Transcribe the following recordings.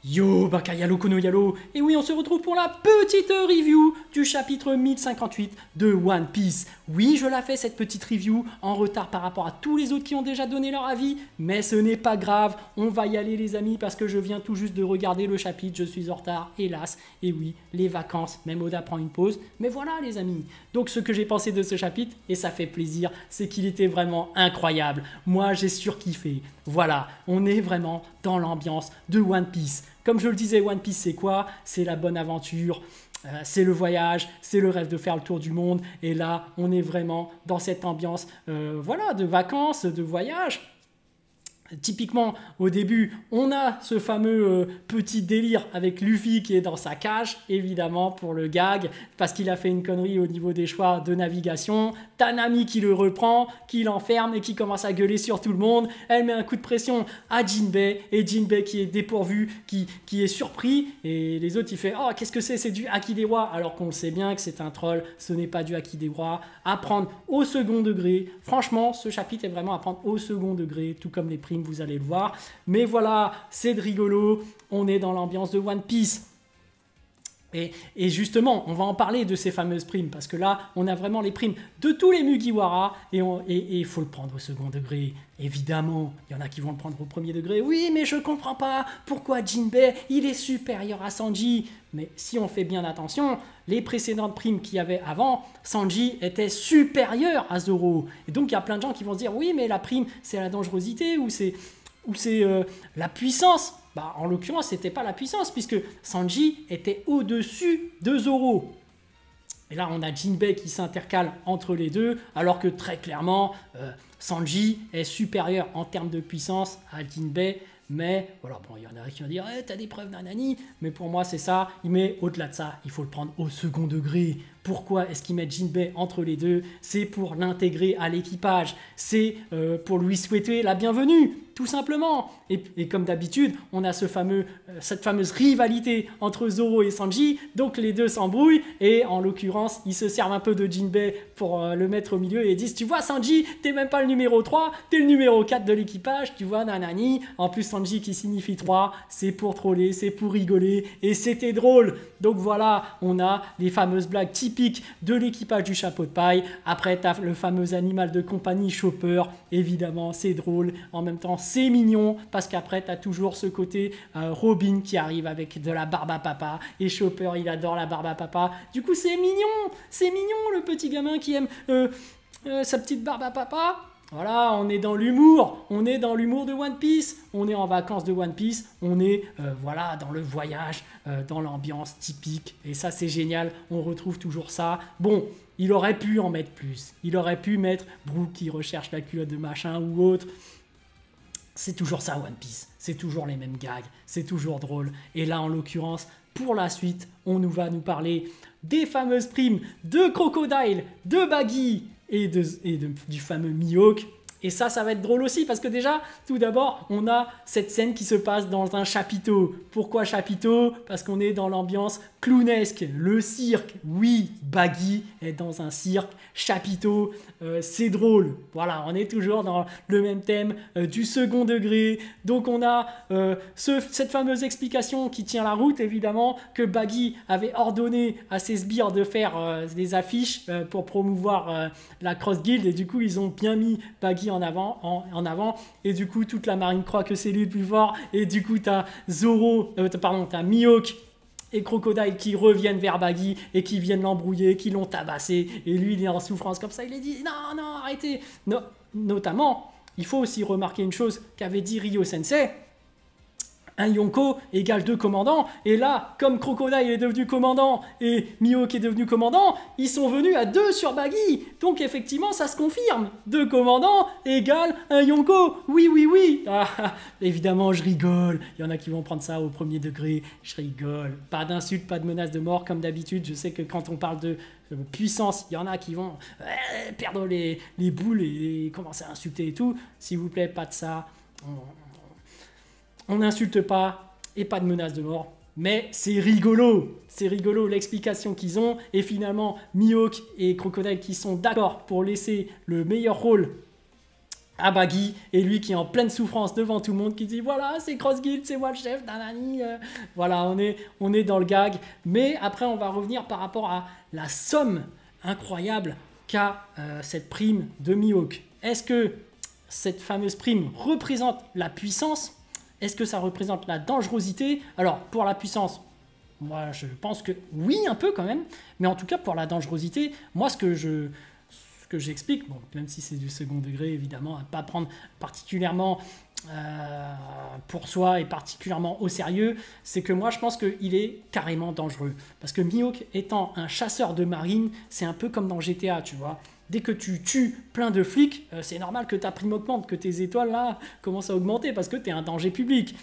Yo, baka yalo kono yalo. Et oui, on se retrouve pour la petite review du chapitre 1058 de One Piece. Oui, je la fais cette petite review en retard par rapport à tous les autres qui ont déjà donné leur avis, mais ce n'est pas grave, on va y aller les amis parce que je viens tout juste de regarder le chapitre, je suis en retard, hélas. Et oui, les vacances, même Oda prend une pause, mais voilà les amis. Donc ce que j'ai pensé de ce chapitre, et ça fait plaisir, c'est qu'il était vraiment incroyable. Moi, j'ai surkiffé. Voilà, on est vraiment dans l'ambiance de One Piece. Comme je le disais, One Piece, c'est quoi? C'est la bonne aventure, c'est le voyage, c'est le rêve de faire le tour du monde. Et là, on est vraiment dans cette ambiance voilà, de vacances, de voyage. Typiquement, au début, on a ce fameux petit délire avec Luffy qui est dans sa cage, évidemment, pour le gag, parce qu'il a fait une connerie au niveau des choix de navigation. T'as Nami qui le reprend, qui l'enferme et qui commence à gueuler sur tout le monde. Elle met un coup de pression à Jinbei, et Jinbei qui est dépourvu, qui est surpris, et les autres, il fait « Oh, qu'est-ce que c'est? C'est du Haki des rois !» Alors qu'on le sait bien que c'est un troll, ce n'est pas du Haki des rois. À prendre au second degré. Franchement, ce chapitre est vraiment à prendre au second degré, tout comme les primes, vous allez le voir. Mais voilà, c'est de rigolo, on est dans l'ambiance de One Piece. Et justement, on va en parler de ces fameuses primes, parce que là, on a vraiment les primes de tous les Mugiwara, et il faut le prendre au second degré. Évidemment, il y en a qui vont le prendre au premier degré. Oui, mais je comprends pas pourquoi Jinbei, il est supérieur à Sanji. Mais si on fait bien attention, les précédentes primes qu'il y avait avant, Sanji était supérieur à Zoro. Et donc, il y a plein de gens qui vont se dire, oui, mais la prime, c'est la dangerosité, ou c'est la puissance. Bah, en l'occurrence, c'était pas la puissance, puisque Sanji était au-dessus de Zoro. Et là, on a Jinbei qui s'intercale entre les deux, alors que très clairement, Sanji est supérieur en termes de puissance à Jinbei. Mais voilà, bon, il y en a qui vont dire t'as des preuves nanani, mais pour moi c'est ça. Mais au-delà de ça, il faut le prendre au second degré. Pourquoi est-ce qu'ils mettent Jinbei entre les deux? C'est pour l'intégrer à l'équipage, c'est pour lui souhaiter la bienvenue, tout simplement. Et comme d'habitude, on a cette fameuse rivalité entre Zoro et Sanji, donc les deux s'embrouillent, et en l'occurrence, ils se servent un peu de Jinbei pour le mettre au milieu, et disent, tu vois Sanji, t'es même pas le numéro 3, t'es le numéro 4 de l'équipage, tu vois, nanani. En plus, Sanji qui signifie 3, c'est pour troller, c'est pour rigoler, et c'était drôle. Donc voilà, on a les fameuses blagues typiques de l'équipage du chapeau de paille. Après, t'as le fameux animal de compagnie Chopper, évidemment, c'est drôle, en même temps, c'est mignon, parce qu'après, t'as toujours ce côté Robin qui arrive avec de la barbe à papa, et Chopper, il adore la barbe à papa. Du coup, c'est mignon, le petit gamin qui aime sa petite barbe à papa. Voilà, on est dans l'humour, de One Piece, on est en vacances de One Piece, on est voilà, dans le voyage, dans l'ambiance typique, et ça c'est génial, on retrouve toujours ça. Bon, il aurait pu en mettre plus, il aurait pu mettre Brook qui recherche la culotte de machin ou autre. C'est toujours ça One Piece, c'est toujours les mêmes gags, c'est toujours drôle, et là en l'occurrence, pour la suite, va nous parler des fameuses primes de Crocodile, de Baggy, et du fameux Mihawk. Et ça va être drôle aussi, parce que déjà, tout d'abord, on a cette scène qui se passe dans un chapiteau. Pourquoi chapiteau? Parce qu'on est dans l'ambiance clownesque, le cirque. Oui, Baggy est dans un cirque, chapiteau, c'est drôle. Voilà, on est toujours dans le même thème du second degré. Donc on a cette fameuse explication qui tient la route, évidemment, que Baggy avait ordonné à ses sbires de faire des affiches pour promouvoir la Cross Guild, et du coup, ils ont bien mis Baggy en avant, et du coup toute la marine croit que c'est lui le plus fort, et du coup t'as t'as Mihawk et Crocodile qui reviennent vers Baggy et qui viennent l'embrouiller, qui l'ont tabassé, et lui il est en souffrance comme ça, il est dit non arrêtez. Notamment, il faut aussi remarquer une chose qu'avait dit Ryo Sensei: un Yonko égale 2 commandants, et là, comme Crocodile est devenu commandant et Mihawk est devenu commandant, ils sont venus à 2 sur Baggy. Donc effectivement, ça se confirme. 2 commandants égale un Yonko. Oui. Évidemment, je rigole. Il y en a qui vont prendre ça au premier degré. Je rigole. Pas d'insultes, pas de menaces de mort comme d'habitude. Je sais que quand on parle de puissance, il y en a qui vont perdre les boules et commencer à insulter et tout. S'il vous plaît, pas de ça. On n'insulte pas, et pas de menace de mort, mais c'est rigolo l'explication qu'ils ont, et finalement Mihawk et Crocodile qui sont d'accord pour laisser le meilleur rôle à Baggy, et lui qui est en pleine souffrance devant tout le monde, qui dit voilà, c'est CrossGuild, c'est moi le chef, nanani, voilà, on est dans le gag. Mais après, on va revenir par rapport à la somme incroyable qu'a cette prime de Mihawk. Est-ce que cette fameuse prime représente la puissance? Est-ce que ça représente la dangerosité? Alors, pour la puissance, moi, je pense que oui, un peu quand même. Mais en tout cas, pour la dangerosité, moi, ce que j'explique, bon, même si c'est du second degré, évidemment, à ne pas prendre particulièrement pour soi et particulièrement au sérieux, c'est que moi, je pense qu'il est carrément dangereux. Parce que Mihawk étant un chasseur de marine, c'est un peu comme dans GTA, tu vois. Dès que tu tues plein de flics, c'est normal que ta prime augmente, que tes étoiles là commencent à augmenter parce que tu es un danger public.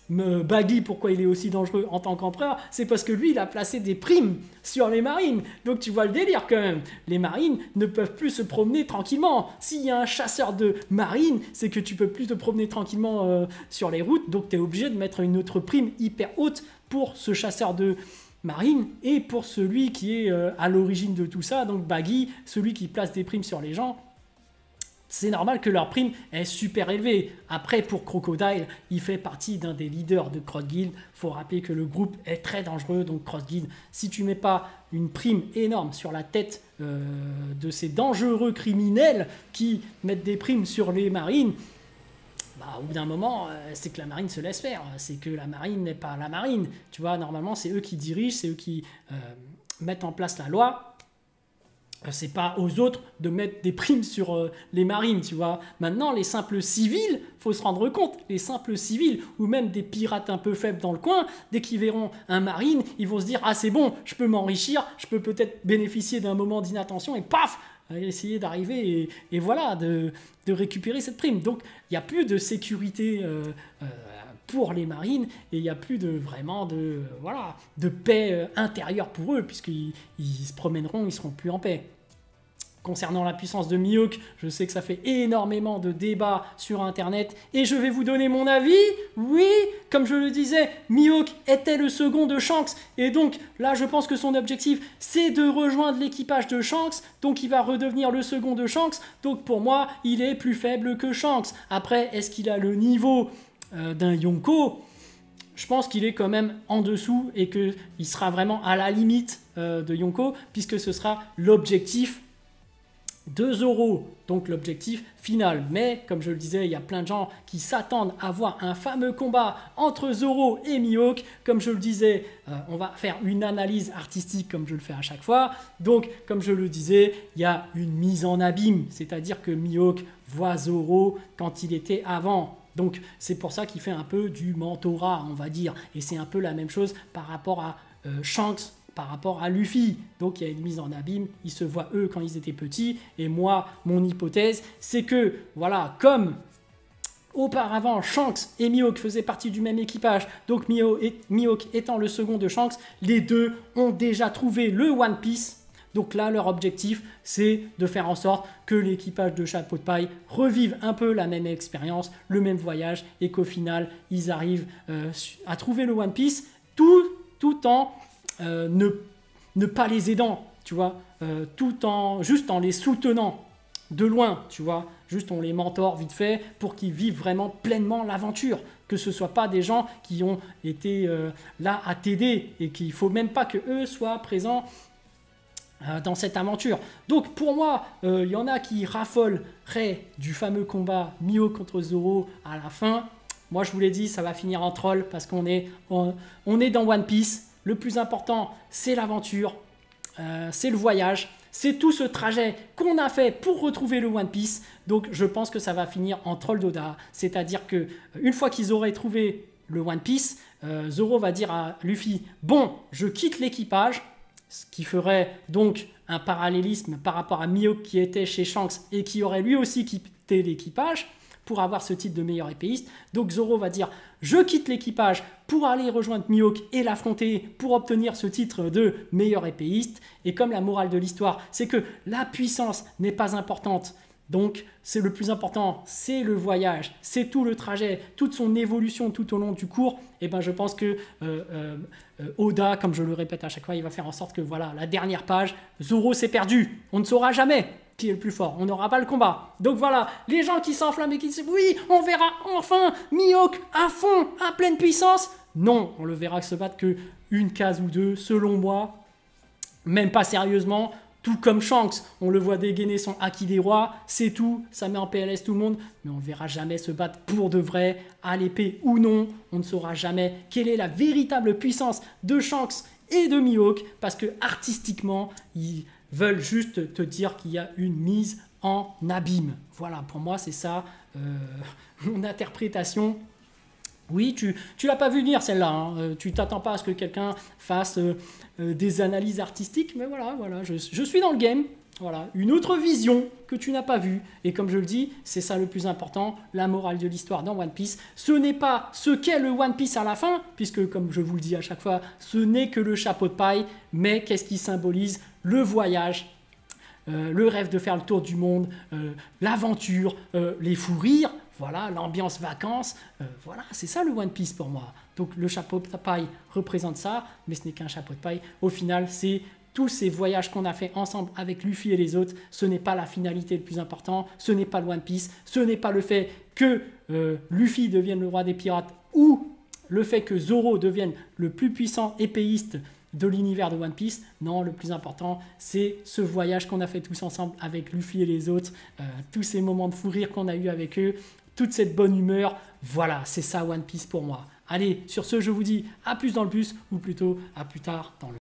Baggy, pourquoi il est aussi dangereux en tant qu'empereur? C'est parce que lui, il a placé des primes sur les marines. Donc tu vois le délire quand même. Les marines ne peuvent plus se promener tranquillement. S'il y a un chasseur de marine, c'est que tu peux plus te promener tranquillement sur les routes. Donc tu es obligé de mettre une autre prime hyper haute pour ce chasseur de marine et pour celui qui est à l'origine de tout ça. Donc Baggy, celui qui place des primes sur les gens. C'est normal que leur prime est super élevée. Après, pour Crocodile, il fait partie d'un des leaders de CrossGuild. Il faut rappeler que le groupe est très dangereux. Donc CrossGuild, si tu ne mets pas une prime énorme sur la tête de ces dangereux criminels qui mettent des primes sur les marines, bah, au bout d'un moment, c'est que la marine se laisse faire. C'est que la marine n'est pas la marine. Tu vois, normalement, c'est eux qui dirigent, c'est eux qui mettent en place la loi. C'est pas aux autres de mettre des primes sur les marines, tu vois. Maintenant, les simples civils, faut se rendre compte, les simples civils, ou même des pirates un peu faibles dans le coin, dès qu'ils verront un marine, ils vont se dire « Ah, c'est bon, je peux m'enrichir, je peux peut-être bénéficier d'un moment d'inattention, et paf !» essayer d'arriver et voilà, de récupérer cette prime. Donc, il n'y a plus de sécurité pour les marines et il n'y a plus vraiment de paix intérieure pour eux, puisqu'ils se promèneront, ils ne seront plus en paix. Concernant la puissance de Mihawk, je sais que ça fait énormément de débats sur Internet et je vais vous donner mon avis. Oui, comme je le disais, Mihawk était le second de Shanks et donc là, je pense que son objectif, c'est de rejoindre l'équipage de Shanks. Donc, il va redevenir le second de Shanks. Donc, pour moi, il est plus faible que Shanks. Après, est-ce qu'il a le niveau d'un Yonko? Je pense qu'il est quand même en dessous et qu'il sera vraiment à la limite de Yonko puisque ce sera l'objectif de Zoro, donc l'objectif final. Mais comme je le disais, il y a plein de gens qui s'attendent à voir un fameux combat entre Zoro et Mihawk. Comme je le disais, on va faire une analyse artistique comme je le fais à chaque fois. Donc, comme je le disais, il y a une mise en abîme, c'est-à-dire que Mihawk voit Zoro quand il était avant. Donc, c'est pour ça qu'il fait un peu du mentorat, on va dire. Et c'est un peu la même chose par rapport à Shanks, par rapport à Luffy. Donc il y a une mise en abîme, ils se voient eux quand ils étaient petits, et moi, mon hypothèse, c'est que, voilà, comme auparavant Shanks et Mihawk faisaient partie du même équipage, donc Mihawk étant le second de Shanks, les deux ont déjà trouvé le One Piece. Donc là, leur objectif, c'est de faire en sorte que l'équipage de Chapeau de Paille revive un peu la même expérience, le même voyage, et qu'au final, ils arrivent à trouver le One Piece, tout en ne pas les aidant, tu vois, juste en les soutenant de loin, tu vois, juste on les mentore vite fait pour qu'ils vivent vraiment pleinement l'aventure, que ce soit pas des gens qui ont été là à t'aider et qu'il faut même pas que eux soient présents dans cette aventure. Donc pour moi, il y en a qui raffoleraient du fameux combat Mihawk contre Zoro à la fin. Moi je vous l'ai dit, ça va finir en troll parce qu'on est dans One Piece. Le plus important, c'est l'aventure, c'est le voyage, c'est tout ce trajet qu'on a fait pour retrouver le One Piece. Donc je pense que ça va finir en troll d'Oda. C'est-à-dire que une fois qu'ils auraient trouvé le One Piece, Zoro va dire à Luffy « Bon, je quitte l'équipage », ce qui ferait donc un parallélisme par rapport à Mihawk qui était chez Shanks et qui aurait lui aussi quitté l'équipage pour avoir ce titre de meilleur épéiste. Donc Zoro va dire « Je quitte l'équipage pour aller rejoindre Mihawk et l'affronter pour obtenir ce titre de meilleur épéiste. » Et comme la morale de l'histoire, c'est que la puissance n'est pas importante. Donc, c'est le plus important, c'est le voyage, c'est tout le trajet, toute son évolution tout au long du cours. Et ben, je pense que Oda, comme je le répète à chaque fois, il va faire en sorte que voilà, la dernière page, Zoro s'est perdu. On ne saura jamais. qui est le plus fort. On n'aura pas le combat. Donc voilà, les gens qui s'enflamment et qui disent oui, on verra enfin Mihawk à fond, à pleine puissance. Non, on le verra se battre que une case ou deux, selon moi. Même pas sérieusement. Tout comme Shanks, on le voit dégainer son Haki des rois, c'est tout, ça met en PLS tout le monde, mais on ne verra jamais se battre pour de vrai, à l'épée ou non, on ne saura jamais quelle est la véritable puissance de Shanks et de Mihawk, parce que artistiquement, ils veulent juste te dire qu'il y a une mise en abîme. Voilà, pour moi c'est ça, mon interprétation. Oui, tu l'as pas vu venir celle-là, hein. Tu t'attends pas à ce que quelqu'un fasse des analyses artistiques, mais voilà, je suis dans le game. Voilà, une autre vision que tu n'as pas vue. Et comme je le dis, c'est ça le plus important, la morale de l'histoire dans One Piece. Ce n'est pas ce qu'est le One Piece à la fin, puisque comme je vous le dis à chaque fois, ce n'est que le chapeau de paille, mais qu'est-ce qui symbolise le voyage, le rêve de faire le tour du monde, l'aventure, les fous rires. Voilà, l'ambiance vacances, voilà, c'est ça le One Piece pour moi. Donc le chapeau de paille représente ça, mais ce n'est qu'un chapeau de paille. Au final, c'est tous ces voyages qu'on a fait ensemble avec Luffy et les autres. Ce n'est pas la finalité le plus important, ce n'est pas le One Piece, ce n'est pas le fait que Luffy devienne le roi des pirates ou le fait que Zoro devienne le plus puissant épéiste de l'univers de One Piece. Non, le plus important, c'est ce voyage qu'on a fait tous ensemble avec Luffy et les autres, tous ces moments de fou rire qu'on a eu avec eux, toute cette bonne humeur. Voilà, c'est ça One Piece pour moi. Allez, sur ce, je vous dis à plus dans le bus, ou plutôt à plus tard dans le